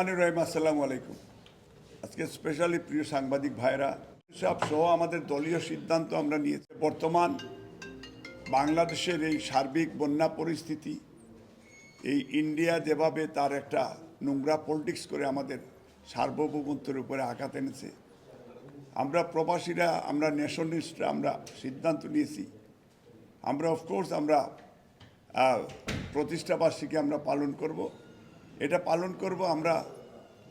রহিম, আসসালামু আলাইকুম। আজকে স্পেশালি প্রিয় সাংবাদিক ভাইরা সহ আমাদের দলীয় সিদ্ধান্ত আমরা নিয়েছি। বর্তমান বাংলাদেশের এই সার্বিক বন্যা পরিস্থিতি, এই ইন্ডিয়া যেভাবে তার একটা নোংরা পলিটিক্স করে আমাদের সার্বভৌমত্বের উপরে আঘাত এনেছে, আমরা প্রবাসীরা, আমরা ন্যাশনালিস্টরা আমরা সিদ্ধান্ত নিয়েছি, আমরা অফকোর্স আমরা প্রতিষ্ঠাবার্ষিকী আমরা পালন করব। এটা পালন করব আমরা,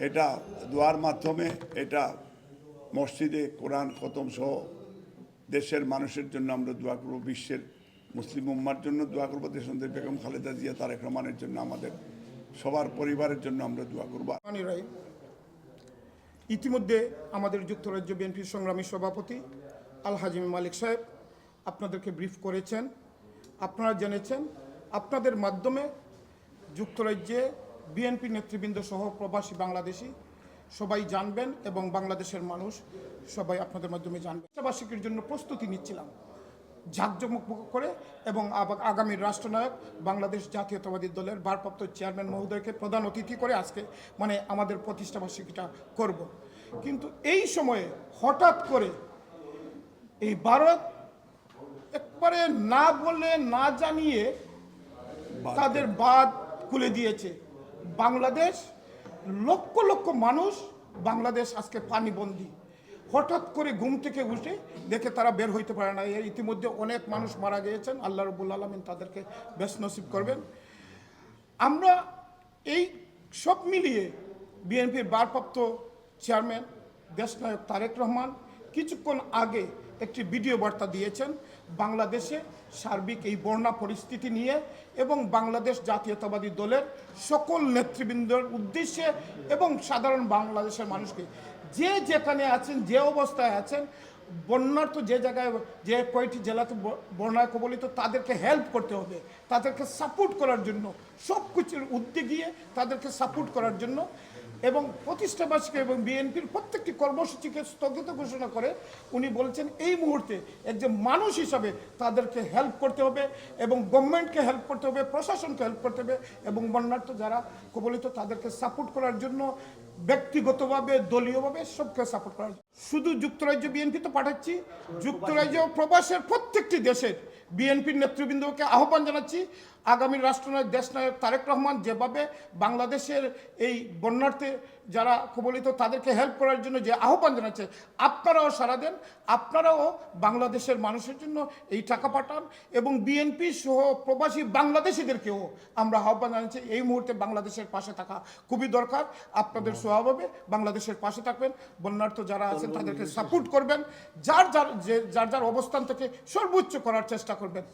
এটা দোয়ার মাধ্যমে, এটা মসজিদে কোরআন খতম সহ দেশের মানুষের জন্য আমরা দোয়া করব, বিশ্বের মুসলিম উম্মার জন্য দোয়া করব, দেশবন্ধু বেগম খালেদা জিয়া তারেক রহমানের জন্য, আমাদের সবার পরিবারের জন্য আমরা দোয়া করব। ইতিমধ্যে আমাদের যুক্তরাজ্য বিএনপির সংগ্রামী সভাপতি আল হাজিম মালিক সাহেব আপনাদেরকে ব্রিফ করেছেন, আপনারা জেনেছেন। আপনাদের মাধ্যমে যুক্তরাজ্যে বিএনপি নেতৃবৃন্দ সহ প্রবাসী বাংলাদেশি সবাই জানবেন এবং বাংলাদেশের মানুষ সবাই আপনাদের মাধ্যমে জানবেন। বার্ষিকীর জন্য প্রস্তুতি নিচ্ছিলাম ঝাঁকজমক করে, এবং আগামী রাষ্ট্রনায়ক বাংলাদেশ জাতীয়তাবাদী দলের ভারপ্রাপ্ত চেয়ারম্যান মহোদয়কে প্রধান অতিথি করে আজকে আমাদের প্রতিষ্ঠাবার্ষিকীটা করব। কিন্তু এই সময়ে হঠাৎ করে এই ভারত একবারে না বলে না জানিয়ে তাদের বাঁধ খুলে দিয়েছে। বাংলাদেশ লক্ষ লক্ষ মানুষ বাংলাদেশ আজকে পানিবন্দী। হঠাৎ করে ঘুম থেকে উঠে দেখে তারা বের হইতে পারে না। এর ইতিমধ্যে অনেক মানুষ মারা গিয়েছেন, আল্লাহ রাব্বুল আলামিন তাদেরকে বেশ নসিব করবেন। আমরা এই সব মিলিয়ে বিএনপির ভারপ্রাপ্ত চেয়ারম্যান দেশনায়ক তারেক রহমান কিছুক্ষণ আগে একটি ভিডিও বার্তা দিয়েছেন বাংলাদেশে সার্বিক এই বন্যা পরিস্থিতি নিয়ে, এবং বাংলাদেশ জাতীয়তাবাদী দলের সকল নেতৃবৃন্দের উদ্দেশ্যে এবং সাধারণ বাংলাদেশের মানুষকে, যে যেখানে আছেন, যে অবস্থায় আছেন, বন্যার তো যে জায়গায় যে কয়টি জেলাতে বন্যায় কবলিত, তাদেরকে হেল্প করতে হবে, তাদেরকে সাপোর্ট করার জন্য, সব কিছুর উদ্যোগে গিয়ে তাদেরকে সাপোর্ট করার জন্য, এবং প্রতিষ্ঠাবার্ষিকী এবং বিএনপির প্রত্যেকটি কর্মসূচিকে স্থগিত ঘোষণা করে উনি বলছেন এই মুহূর্তে একজন মানুষ হিসাবে তাদেরকে হেল্প করতে হবে, এবং গভর্নমেন্টকে হেল্প করতে হবে, প্রশাসনকে হেল্প করতে হবে, এবং বন্যার্থ যারা কবলিত তাদেরকে সাপোর্ট করার জন্য ব্যক্তিগতভাবে, দলীয়ভাবে সবকে সাপোর্ট করার জন্য। শুধু যুক্তরাজ্য বিএনপি তো পাঠাচ্ছি, যুক্তরাজ্য প্রবাসের প্রত্যেকটি দেশের বিএনপির নেতৃবৃন্দকে আহ্বান জানাচ্ছি, আগামী রাষ্ট্রনায়ক দেশনায়ক তারেক রহমান যেভাবে বাংলাদেশের এই বন্যার্থে যারা কবলিত তাদেরকে হেল্প করার জন্য যে আহ্বান জানাচ্ছে, আপনারাও সাড়া দেন, আপনারাও বাংলাদেশের মানুষের জন্য এই টাকা পাঠান, এবং বিএনপি সহ প্রবাসী বাংলাদেশিদেরকেও আমরা আহ্বান জানাচ্ছি এই মুহূর্তে বাংলাদেশের পাশে থাকা খুবই দরকার। আপনাদের স্বভাবে বাংলাদেশের পাশে থাকবেন, বন্যার্থ যারা আছেন তাদেরকে সাপোর্ট করবেন, যার যার অবস্থান থেকে সর্বোচ্চ করার চেষ্টা করবেন।